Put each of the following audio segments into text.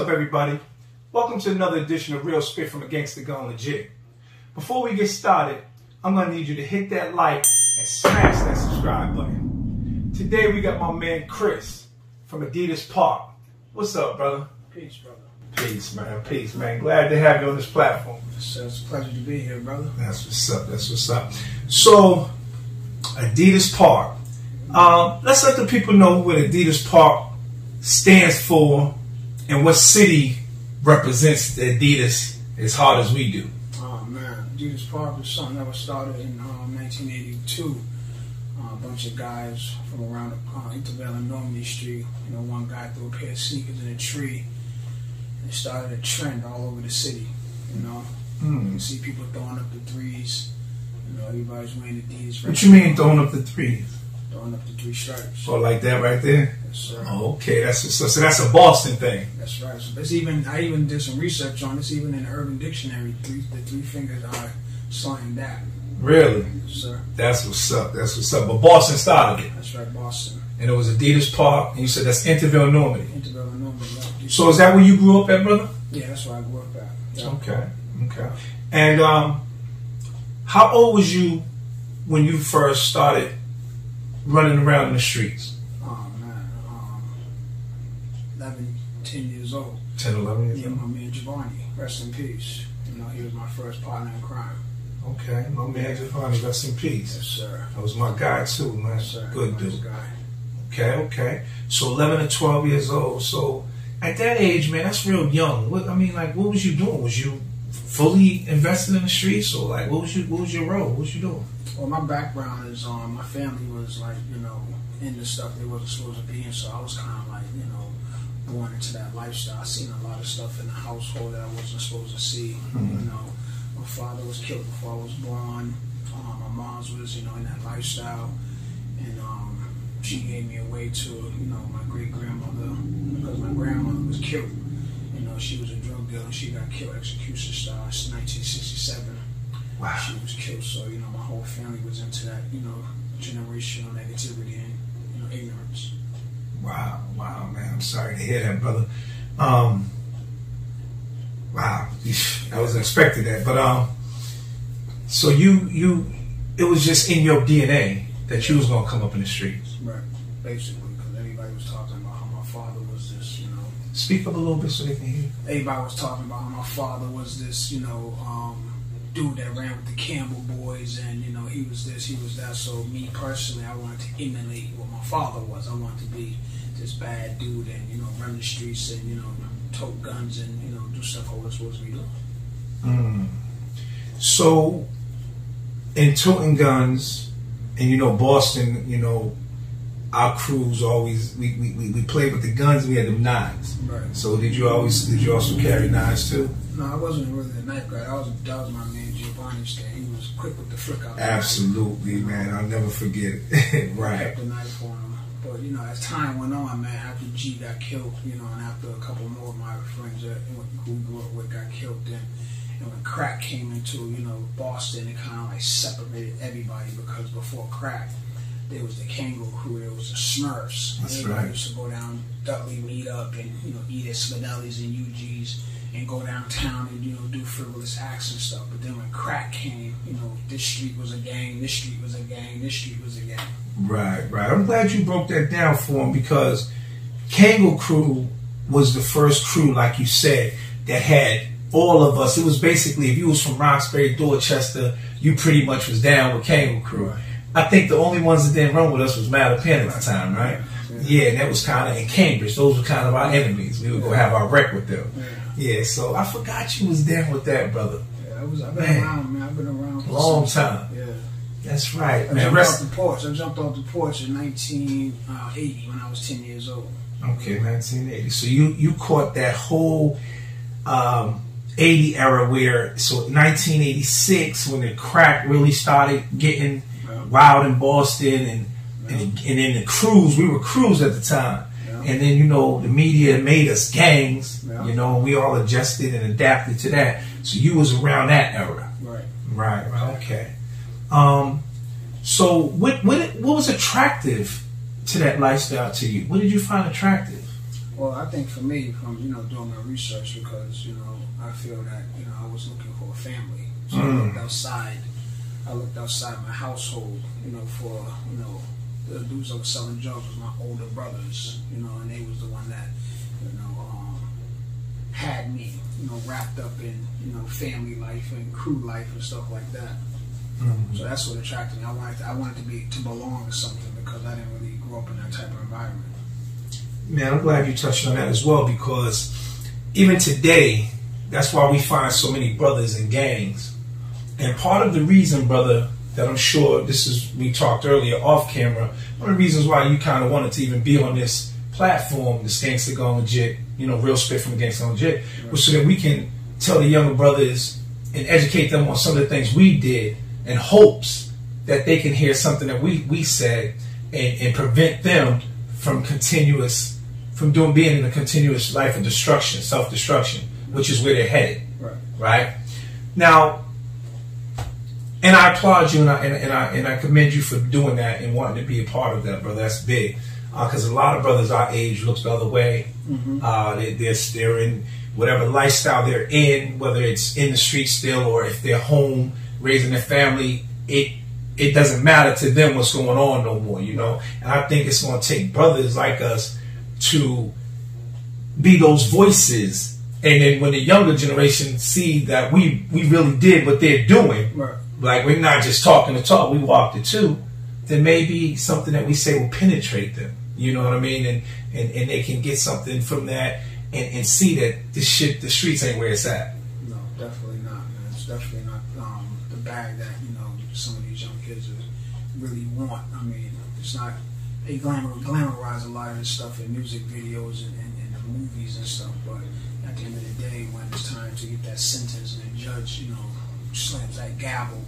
up, everybody? Welcome to another edition of Real Spit from a Gangsta Gone Legit. Before we get started, I'm going to need you to hit that like and smash that subscribe button. Today we got my man Chris from Adidas Park. What's up, brother? Peace, brother. Peace, man. Peace, man. Glad to have you on this platform. It's a pleasure to be here, brother. That's what's up. That's what's up. So, Adidas Park. Let's let the people know what Adidas Park stands for and what city represents the Adidas as hard as we do. Oh, man. Adidas Park was something that was started in 1982. A bunch of guys from around Intervale and Normandy Street. You know, one guy threw a pair of sneakers in a tree. And it started a trend all over the city, you know. You can see people throwing up the threes. You know, everybody's wearing Adidas. What you mean throwing up the threes? Throwing up the three stripes. Oh, like that right there? Yes, sir. Oh, okay, so that's a Boston thing. That's right. So I even did some research on this. Even in the Urban Dictionary, the three fingers are slang that. Really? Yes, sir. That's what's up. That's what's up. But Boston started it. That's right, Boston. And it was Adidas Park, and you said that's Intervale, Normandy. Intervale and Normandy. Yeah. So is that where you grew up at, brother? Yeah, that's where I grew up at. Yeah. Okay. And how old was you when you first started running around in the streets? Oh, man. 11, 10 years old. 10, 11 years Yeah, old? my man Giovanni. Rest in peace. You know, he was my first partner in crime. Okay, my man Giovanni, rest in peace. Yes, sir. That was my guy too, man. Yes, sir. Good Nice dude. guy. Okay. So 11 to 12 years old. So at that age, man, that's real young. What was you doing? Was you fully invested in the streets, or like what was your role? What was you doing? Well, my background is my family was like, you know, into stuff they wasn't supposed to be in, so I was kind of like, you know, born into that lifestyle. I seen a lot of stuff in the household that I wasn't supposed to see. You know, my father was killed before I was born. My mom's was, you know, in that lifestyle, and she gave me away to, you know, my great grandmother because my grandmother was killed. You know, she was a drug dealer. She got killed execution style in 1967. Wow. She was killed, so, you know, my whole family was into that, you know, generational negativity and, you know, ignorance. Wow, man. I'm sorry to hear that, brother. Wow, I wasn't expecting that. But so it was just in your DNA that you was gonna come up in the streets. Right, basically, because everybody was talking about how my father was this, you know. Speak up a little bit so they can hear you. Everybody was talking about how my father was this, you know, dude that ran with the Campbell boys, and, you know, he was this, he was that. So me personally, I wanted to emulate what my father was. I wanted to be this bad dude and, you know, run the streets and, you know, tote guns and, you know, do stuff I was supposed to be doing. So in toting guns, and you know, Boston, you know, our crews always we played with the guns. We had them knives. Right. So did you also carry knives too? No, I wasn't really a knife guy. That was my man Giovanni's thing. He was quick with the flick out. Absolutely, man. I'll never forget it. Right. I kept the knife on him. But, you know, as time went on, man, after G got killed, you know, and after a couple more of my friends who we grew up with got killed, then, and when crack came into, you know, Boston, it kind of like separated everybody, because before crack, there was the Kangaroo Crew, there was the Smurfs. That's everybody right. used to go down Dudley, meet up, and, you know, eat at Spinelli's and UG's, and go downtown and, you know, do frivolous acts and stuff. But then when crack came, you know, this street was a gang, this street was a gang, this street was a gang. Right. I'm glad you broke that down for him, because Kangaroo Crew was the first crew, like you said, that had all of us. It was basically, if you was from Roxbury, Dorchester, you pretty much was down with Kangaroo Crew. Right. I think the only ones that didn't run with us was Mattapan at the time, right? Yeah, and that was kind of in Cambridge. Those were kind of our enemies. We would go have our wreck with them. Yeah, so I forgot you was down with that, brother. Yeah, I've been around, man. I've been around for long time. Yeah. That's right, I man. jumped off the porch. I jumped off the porch in 1980 when I was 10 years old. Okay, 1980. So you caught that whole 80 era where, so 1986 when the crack really started getting wild in Boston, and then the crews, we were crews at the time. And then, you know, the media made us gangs, you know, and we all adjusted and adapted to that. So you was around that era. Right, okay. So what was attractive to that lifestyle to you? What did you find attractive? Well, I think for me, from doing my research, because I feel that I was looking for a family, so I looked outside. I looked outside my household, for the dudes that were selling drugs was my older brothers, and they was the one that had me, wrapped up in family life and crew life and stuff like that. Mm-hmm. So that's what attracted me. I wanted to belong to something because I didn't really grow up in that type of environment. Man, I'm glad you touched on that as well, because even today, that's why we find so many brothers in gangs. And part of the reason, brother, that I'm sure we talked earlier off camera, one of the reasons why you kind of wanted to even be on this platform, this Gangsta Gone Legit, real spit from the Gangsta Gone Legit, was so that we can tell the younger brothers and educate them on some of the things we did in hopes that they can hear something that we said and prevent them from being in a continuous life of destruction, self-destruction, which is where they're headed. Right? Now, and I applaud you and I commend you for doing that and wanting to be a part of that, brother. That's big. Because a lot of brothers our age look the other way. Mm-hmm. They're in whatever lifestyle they're in, whether it's in the street still or if they're home raising their family. It doesn't matter to them what's going on no more, And I think it's going to take brothers like us to be those voices, and then when the younger generation see that we really did what they're doing, right. Like we're not just talking the talk, we walked it too, then maybe something that we say will penetrate them, you know what I mean, and they can get something from that and see that the streets ain't where it's at. No, definitely not, man. It's definitely not the bag that some of these young kids really want. I mean, it's not. They glamorize a lot of this stuff in music videos and the movies and stuff, but at the end of the day, when it's time to get that sentence and the judge, slams that gavel,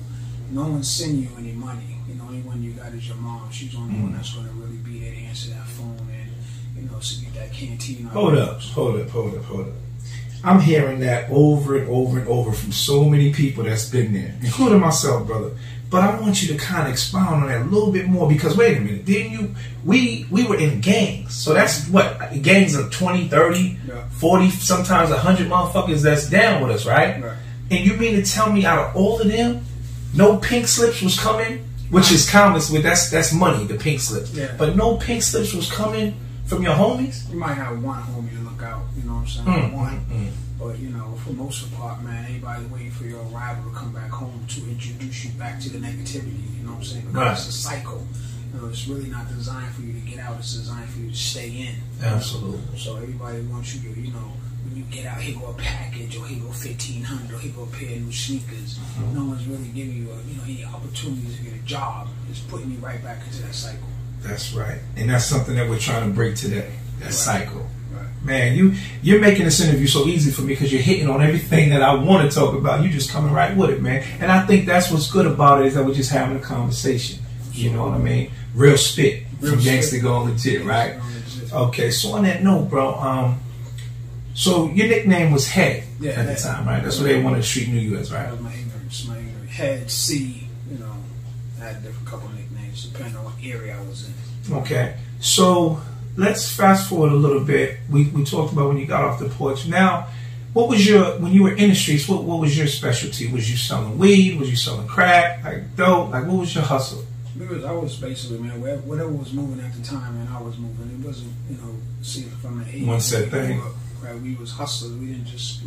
no one's sending you any money. The only one you got is your mom. She's the only one that's going to really be there to answer that phone and, to get that canteen. Hold up. I'm hearing that over and over and over from so many people that's been there, including myself, brother. But I want you to kind of expound on that a little bit more, because wait a minute, didn't you? We were in gangs, so that's what gangs of 20, 30, 40, sometimes 100 motherfuckers that's down with us, right? And you mean to tell me out of all of them, no pink slips was coming, which is common with that's money, the pink slips. Yeah. But no pink slips was coming from your homies? You might have one homie to look out, you know what I'm saying? One. But, for most of the part, man, anybody waiting for your arrival to come back home to introduce you back to the negativity, you know what I'm saying? Because it's a cycle. It's really not designed for you to get out. It's designed for you to stay in. Absolutely. So everybody wants you to, when you get out, here go a package, or here go $1,500, or here go a pair of new sneakers. No one's really giving you, any opportunities to get a job. It's putting you right back into that cycle. That's right. And that's something that we're trying to break today. That cycle. Man, you're making this interview so easy for me because you're hitting on everything that I want to talk about. You're just coming right with it, man. And I think that's what's good about it, is that we're just having a conversation. You know what I mean? Real spit from Gangsta Gone Legit, right? Okay, so on that note, bro, so your nickname was Head at the time, right? That's what they wanted the street knew you as, right? That was my ignorance. Head, C, I had a different couple nicknames depending on what area I was in. Okay, so let's fast forward a little bit. We talked about when you got off the porch. Now, what was when you were in the streets, what was your specialty? Was you selling weed? Was you selling crack? Like dope? Like, what was your hustle? I was basically, man, whatever was moving at the time, and I was moving. It wasn't, see, from the 80s. One set thing. Right, we was hustlers. We didn't just,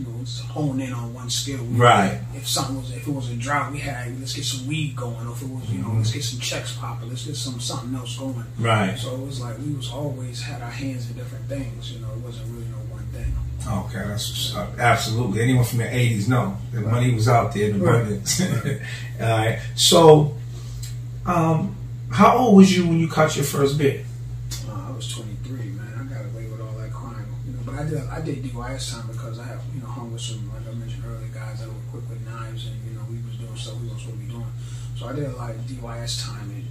hone in on one skill. Right. If it was a drought, we had, let's get some weed going. Or if it was, let's get some checks popping. Let's get something else going. Right. So it was like we was always had our hands in different things. It wasn't really no one thing. Okay, that's what's up. Absolutely. Anyone from the 80s know the money was out there in abundance. Right. All right. So, how old was you when you caught your first bit? I was 23, man. I got away with all that crime, But I did DYS time because I have, hung with some, like I mentioned earlier, guys that were quick with knives, and we was doing stuff we weren't supposed to be doing. So I did a lot of DYS time.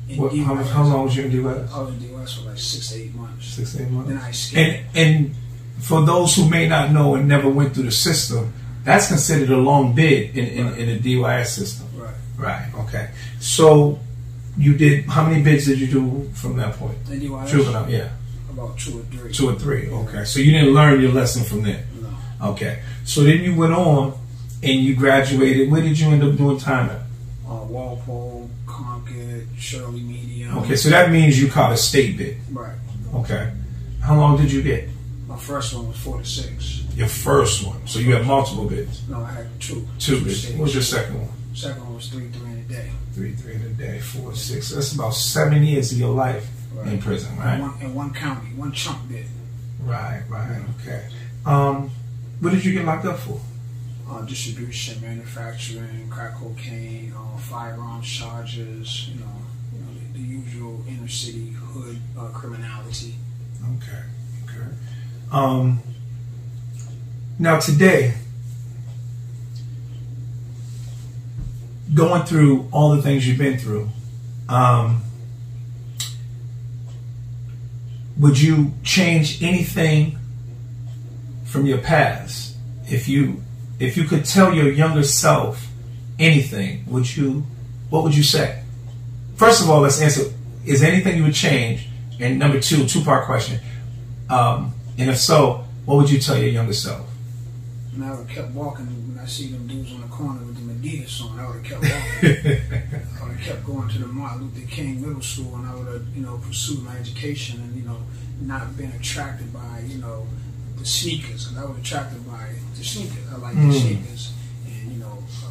How long was you in DYS? I was in DYS for like 6 to 8 months. 6 to 8 months. Then I escaped. And for those who may not know and never went through the system, that's considered a long bid in the DYS system. Right. Right. Okay. So you did, how many bids did you do from that point? In DYS? Juvenile, yeah. About 2 or 3. 2 or 3. Okay. So you didn't learn your lesson from there. No. Okay. So then you went on and you graduated. Where did you end up doing time at? Walpole, Concord, Shirley Medium. Okay. So that means you caught a state bid. Right. Okay. How long did you get? My first one was 4 to 6. Your first one. So you had multiple bids. No, I had 2. 2 bids. What was your second one? Second one was 3 in a day. 3 in a day. 4 to 6. So that's about 7 years of your life in prison, right? In one county, one chunk bid. Right. Okay. What did you get locked up for? Distribution, manufacturing, crack cocaine, firearms charges. You know the usual inner city hood criminality. Okay. Now today, going through all the things you've been through, would you change anything from your past? If you could tell your younger self anything, what would you say? First of all, let's answer, is there anything you would change? And number 2, 2-part question. And if so, what would you tell your younger self? And I would have kept walking when I see them dudes on the corner with the Adidas on. I would have kept walking. I would have kept going to the Martin Luther King Middle School, and I would have, pursued my education and, not been attracted by, the sneakers. Because I was attracted by the sneakers. I like the sneakers. And, a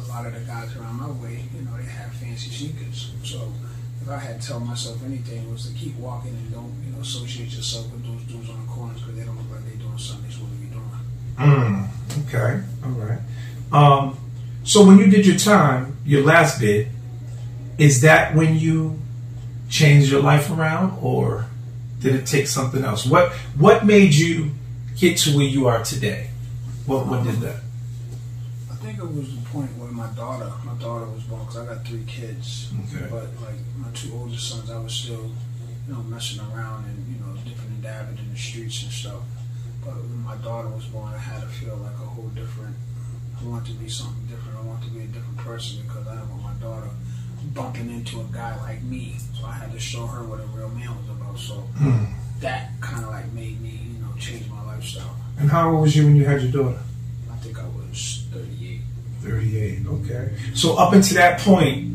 lot of the guys around my way, they have fancy sneakers. So if I had to tell myself anything, it was to keep walking and don't, associate yourself with those dudes on the corners because they don't look like they're doing something they're supposed to be doing. Okay. All right. So when you did your time, your last bid, is that when you changed your life around, or did it take something else? What made you get to where you are today? What did that? I think it was the point where my daughter was born, because I got 3 kids. Okay. But like my 2 oldest sons, I was still, messing around and dipping and dabbing in the streets and stuff. But when my daughter was born, I had to feel like a whole different. I want to be something different. I want to be a different person because I didn't want my daughter bumping into a guy like me. So I had to show her what a real man was about. So that kind of like made me, change my lifestyle. And how old was you when you had your daughter? I think I was 38. 38. Okay. So up until that point,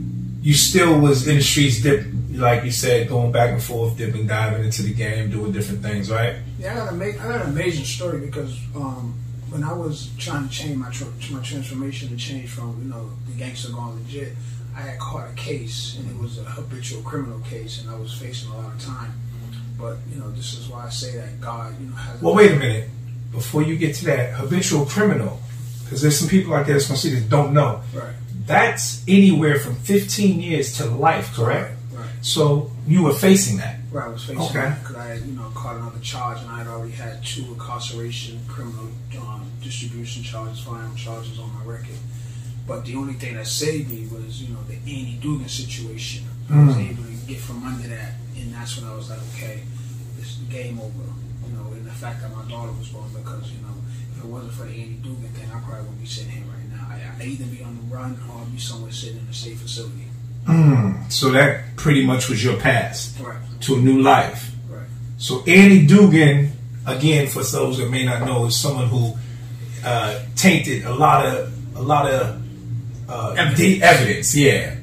you still was in the streets, like you said, going back and forth, dipping, diving into the game, doing different things, right? Yeah, I got an amazing story because when I was trying to change my transformation to change from the gangster going legit, I had caught a case and it was a habitual criminal case and I was facing a lot of time. But this is why I say that God has. Well, wait a minute. Before you get to that, habitual criminal, because there's some people out there that's gonna see this don't know. Right. That's anywhere from 15 years to life, correct? Right. So you were facing that. Right, I was facing that because I had, caught another charge, and I had already had 2 incarceration, criminal distribution charges, firearm charges on my record. But the only thing that saved me was, the Andy Dugan situation. I was able to get from under that, and that's when I was like, okay, this is game over. And the fact that my daughter was born, because, if it wasn't for the Andy Dugan thing, I probably wouldn't be sitting here right now. I'd either be on the run or I'd be somewhere sitting in a safe facility. So that pretty much was your path to a new life. Right. So Andy Dugan, again, for those that may not know, is someone who tainted a lot of evidence. Yeah.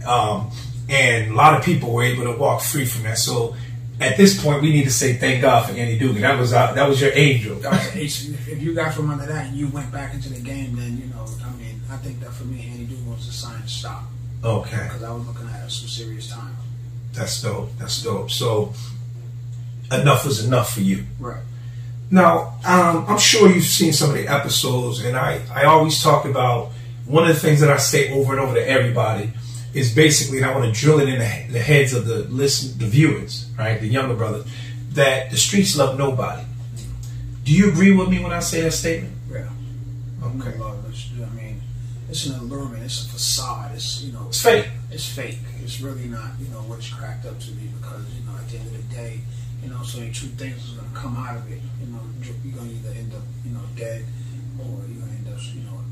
And a lot of people were able to walk free from that. So at this point, we need to say thank God for Andy Dugan. That was your angel. If you got from under that and you went back into the game, then I think that for me, Andy Dugan was a sign to stop. Okay. Because I was looking at some serious time. That's dope. So enough was enough for you. Right. Now, I'm sure you've seen some of the episodes, and I always talk about one of the things that I say over and over to everybody is basically, and I want to drill it in the heads of the viewers, right, the younger brothers, that the streets love nobody. Do you agree with me when I say that statement? Yeah. Okay. It's an allurement. It's a facade. It's it's fake. It's fake. It's really not what it's cracked up to be, because at the end of the day, so many true things is going to come out of it. You're going to either end up dead, or you're going to end up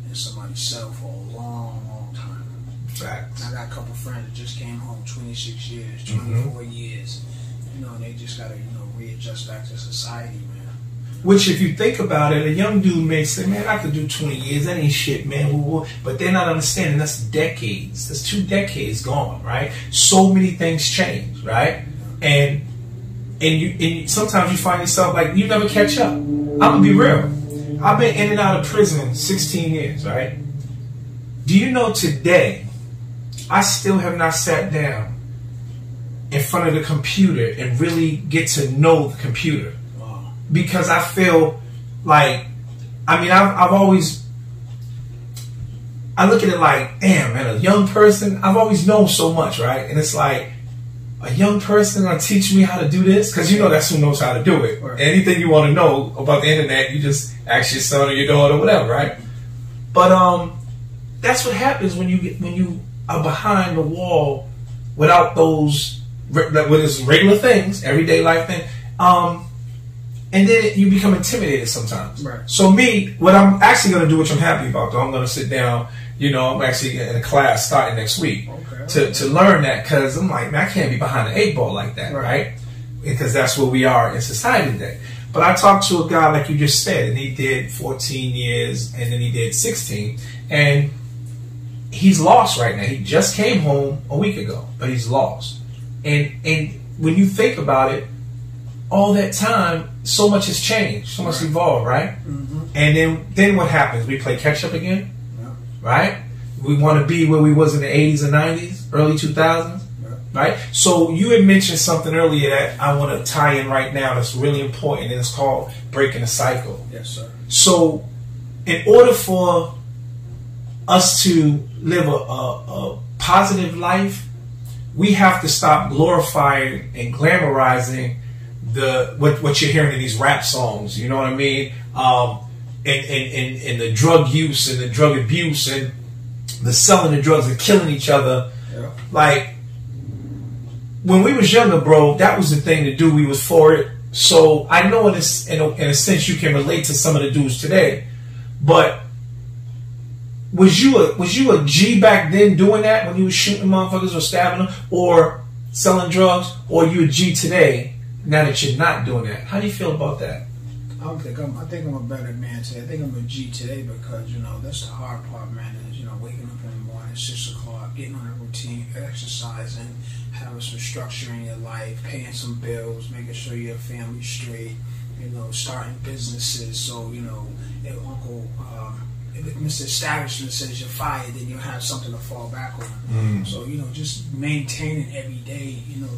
in somebody's cell for a long, long time. Facts. I got a couple friends that just came home 26 years, 24 years, and they just got to readjust back to society, man. Which, if you think about it, a young dude may say, man, I could do 20 years. That ain't shit, man. But they're not understanding that's decades. That's 2 decades gone, right? So many things change, right? And you sometimes you find yourself like you never catch up. I'm going to be real. I've been in and out of prison 16 years, right? Do you know today, I still have not sat down in front of the computer and really get to know the computer. Because I feel like, I mean, I've always, I look at it like, damn, man, a young person, I've always known so much, right? And it's like, a young person gonna teach me how to do this? Because you know that's who knows how to do it. Right. Anything you want to know about the internet, you just ask your son or your daughter or whatever, right? But that's what happens when you are behind the wall without those, with its regular things, everyday life thing. And then you become intimidated sometimes. Right. So me, what I'm actually going to do, which I'm happy about, though, I'm going to sit down, you know, I'm actually in a class starting next week to learn that, because I'm like, man, I can't be behind the 8 ball like that, right? Because that's where we are in society today. But I talked to a guy, like you just said, and he did 14 years, and then he did 16, and he's lost right now. He just came home a week ago, but he's lost. And when you think about it, all that time, so much has changed, so much evolved, right? Mm-hmm. And then what happens? We play catch up again, right? We want to be where we was in the 80s and 90s, early 2000s, right? So you had mentioned something earlier that I want to tie in right now that's really important, and it's called breaking the cycle. Yes, sir. So in order for us to live a positive life, we have to stop glorifying and glamorizing what you're hearing in these rap songs, you know what I mean? And the drug use and the drug abuse and the selling of drugs and killing each other. Yeah. Like, when we was younger, bro, that was the thing to do. We was for it. So I know in a sense you can relate to some of the dudes today. But was you a G back then doing that when you was shooting motherfuckers or stabbing them or selling drugs? Or you a G today now that you're not doing that? How do you feel about that? I think I'm a better man today. I think I'm a G today because, you know, that's the hard part, man, is, you know, waking up in the morning, 6 o'clock, getting on a routine, exercising, having some structure in your life, paying some bills, making sure your family's straight, you know, starting businesses. So, you know, if Mr. Establishment says you're fired, then you'll have something to fall back on. So, you know, just maintaining every day, you know,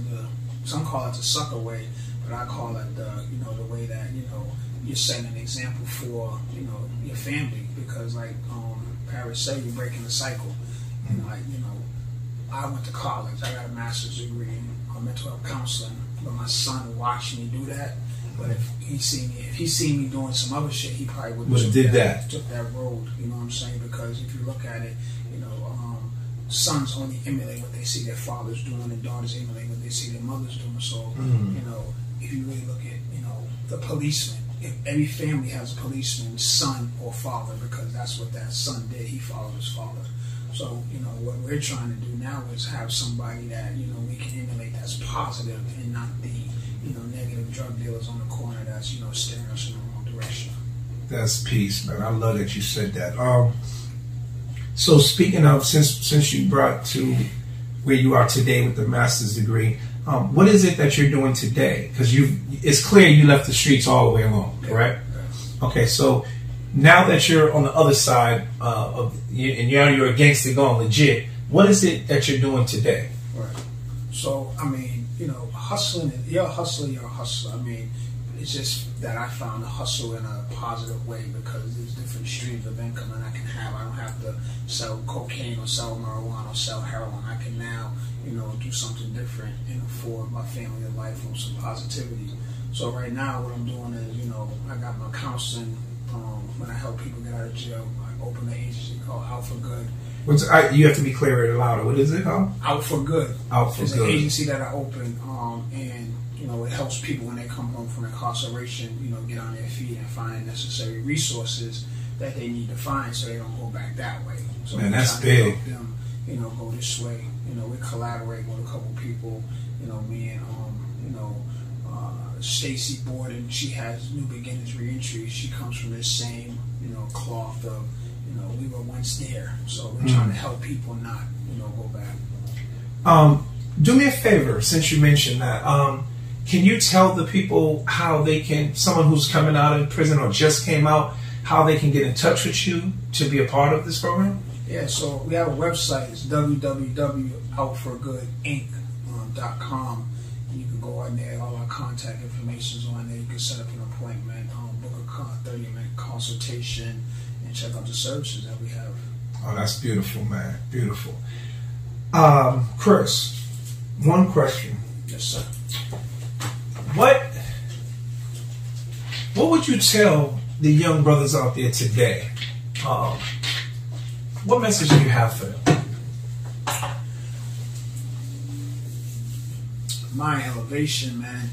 some call it the sucker way, but I call it the way that, you know, you're setting an example for, you know, your family, because like Paris said, you're breaking the cycle. And like, you know, I went to college, I got a master's degree in mental health counseling, but my son watched me do that. But if he seen me doing some other shit, he probably would have took that road. You know what I'm saying? Because if you look at it, you know, sons only emulate what they see their fathers doing, and daughters emulate what they see their mothers doing. So, you know, if you really look at, you know, the policeman, if every family has a policeman, son or father, because that's what that son did. He followed his father. So, you know, what we're trying to do now is have somebody that, you know, we can emulate that's positive and not the, you know, negative drug dealers on the corner that's, you know, steering us in the wrong direction. That's peace, man. I love that you said that. So speaking of, since you brought to where you are today with the master's degree, what is it that you're doing today? Because it's clear you left the streets all the way along, correct? Yeah. Okay, so now that you're on the other side and you're a gangster going legit, what is it that you're doing today? Right. So, I mean, you know, hustling, you're a hustler, you're a hustler. I mean, it's just that I found the hustle in a positive way because there's different streams of income that I can have. I don't have to sell cocaine or sell marijuana or sell heroin. I can now, you know, do something different and afford my family a life with some positivity. So right now what I'm doing is, you know, I got my counseling. When I help people get out of jail, I open an agency called Out for Good. You have to be clearer and louder. What is it called? Out for Good. Out for It's Good. It's an agency that I open, and you know, it helps people when they come home from incarceration, you know, get on their feet and find necessary resources that they need to find so they don't go back that way. So man, that's big. Help them, you know, go this way. You know, we collaborate with a couple people. You know, me and Stacy Borden, she has New Beginnings Reentry. She comes from this same, cloth of, we were once there. So we're trying to help people not, go back. Do me a favor, since you mentioned that. Can you tell the people how they can, someone who's coming out of prison or just came out, how they can get in touch with you to be a part of this program? Yeah, so we have a website. It's www.outforgoodinc.com. You can go on there. All our contact information is on there. You can set up an appointment, book a 30-minute consultation, and check out the services that we have. Oh, that's beautiful, man. Beautiful. Chris, one question. Yes, sir. What would you tell the young brothers out there today? What message do you have for them? Mind elevation, man.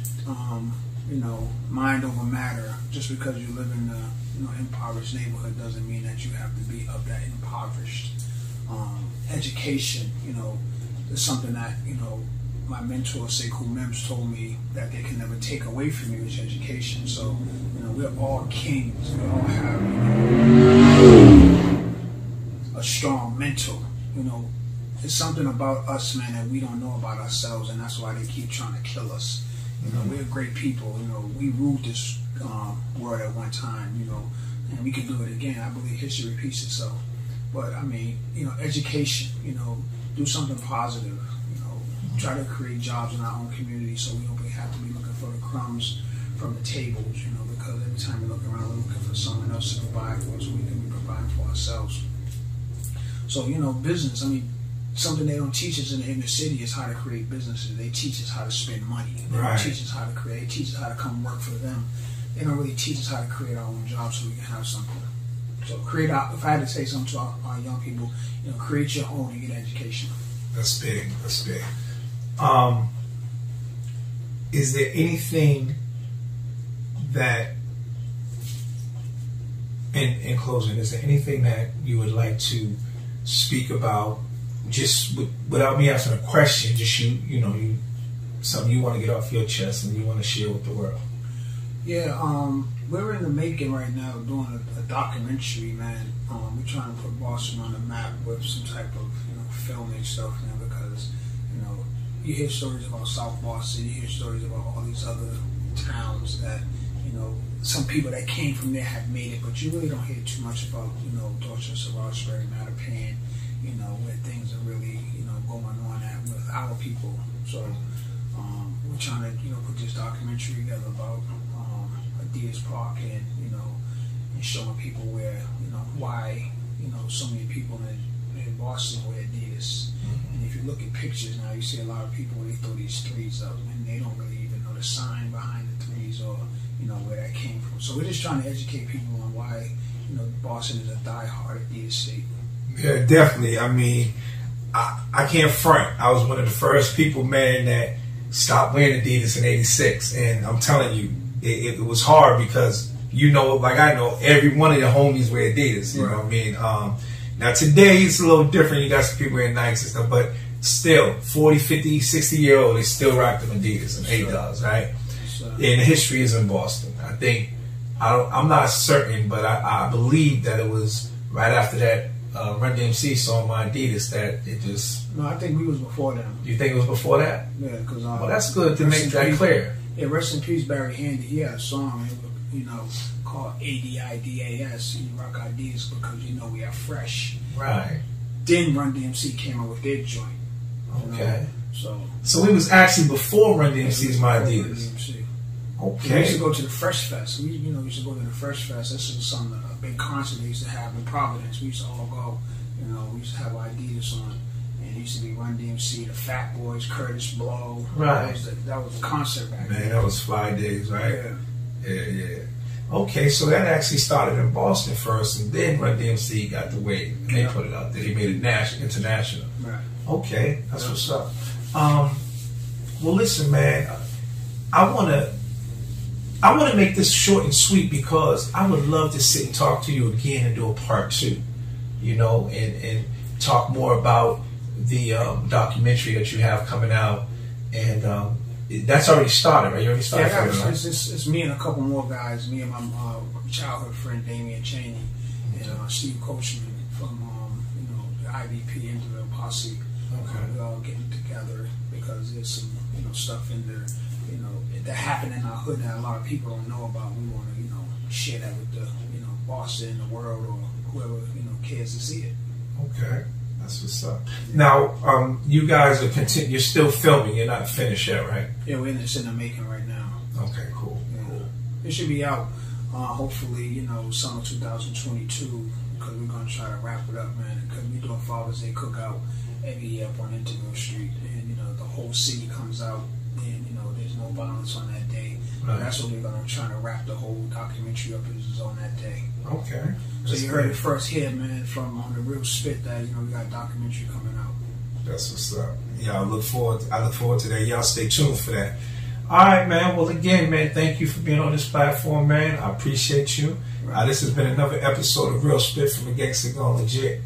Mind over matter. Just because you live in a impoverished neighborhood doesn't mean that you have to be of that impoverished. Education, is something that my mentor Sekou Mims told me that they can never take away from you is education. So we're all kings. We all have a strong mental. It's something about us, man, that we don't know about ourselves, and that's why they keep trying to kill us. We're great people. We ruled this world at one time. And we can do it again. I believe history repeats itself. But I mean, education. Do something positive. Try to create jobs in our own community, so we don't have to be looking for the crumbs from the tables. Because every time we look around, we're looking for someone else to provide for us. We can be providing for ourselves. So business. I mean, something they don't teach us in the inner city is how to create businesses. They teach us how to spend money. They don't teach us how to create. They teach us how to come work for them. They don't really teach us how to create our own jobs so we can have something. So if I had to say something to our young people, create your own and get education. That's big. That's big. Is there anything that, in closing, is there anything that you would like to speak about, just without me asking a question, just something you want to get off your chest and you want to share with the world? Yeah, we're in the making right now doing a documentary, man. We're trying to put Boston on the map with some type of filming stuff now, because you hear stories about South Boston, you hear stories about all these other towns that some people that came from there have made it, but you really don't hear too much about Dorchester, Roxbury, Mattapan, where things are really going on with our people. So we're trying to put this documentary together about Adidas Park and showing people where why so many people in Boston wear Adidas. And if you look at pictures now, you see a lot of people where they throw these threes up and they don't really even know the sign behind the threes or where that came from. So we're just trying to educate people on why Boston is a die-hard Adidas state. Yeah, definitely. I mean, I can't front. I was one of the first people, man, that stopped wearing Adidas in '86, and I'm telling you, it was hard because like I know, every one of your homies wear Adidas. You know what I mean? Now today it's a little different. You got some people wearing Nikes and stuff, but still, 40, 50, 60-year-old, they still rock them Adidas and $8, right? Sure. And the history is in Boston. I think, I'm not certain, but I believe that it was right after that Run DMC saw my Adidas that it just... No, I think we was before them. You think it was before that? Yeah, because... well, that's good to make that clear. Yeah, rest in peace, Barry Handy. He had a song, called ADIDAS. You rock Adidas because we are fresh. Right. Then Run DMC came out with their joint. Okay. So it was actually before Run DMC's My Adidas. Okay. We used to go to the Fresh Fest. We used to go to the Fresh Fest. This was a big concert they used to have in Providence. We used to all go. We used to have Adidas on. And it used to be Run DMC, the Fat Boys, Curtis Blow. Right. That was a concert back then. Man, that was 5 days, right? Yeah. Okay, so that actually started in Boston first, and then Run DMC got the wave, and they put it out there. They made it international. Right. Okay, that's what's up. Well, listen, man, I want to make this short and sweet because I would love to sit and talk to you again and do a part 2, and talk more about the documentary that you have coming out, and that's already started, right? You already started. Yeah, it's me and a couple more guys. Me and my childhood friend Damian Chaney and Steve Coachman from the IVP Interville Posse. Okay. We're all getting together because there's some stuff in there that happened in our hood that a lot of people don't know about. We want to share that with the Boston, the world, or whoever cares to see it. Okay. That's what's up. Now, you guys are you're still filming. You're not finished yet, right? Yeah, it's in the making right now. Okay, cool. Yeah. Cool. It should be out, hopefully, summer 2022, because we're going to try to wrap it up, man. Because we're doing Father's Day cookout every year up on Interville Street. And, the whole city comes out, and, there's no violence on that day. Right. That's what we're going to try to wrap the whole documentary up is on that day. Okay. So you heard it first here, man, from on the real spit that we got a documentary coming out. That's what's up. Yeah, I look forward to that. Y'all stay tuned for that. All right, man. Well, again, man, thank you for being on this platform, man. I appreciate you. Right. This has been another episode of Real Spit from the Gangsta Gone Legit.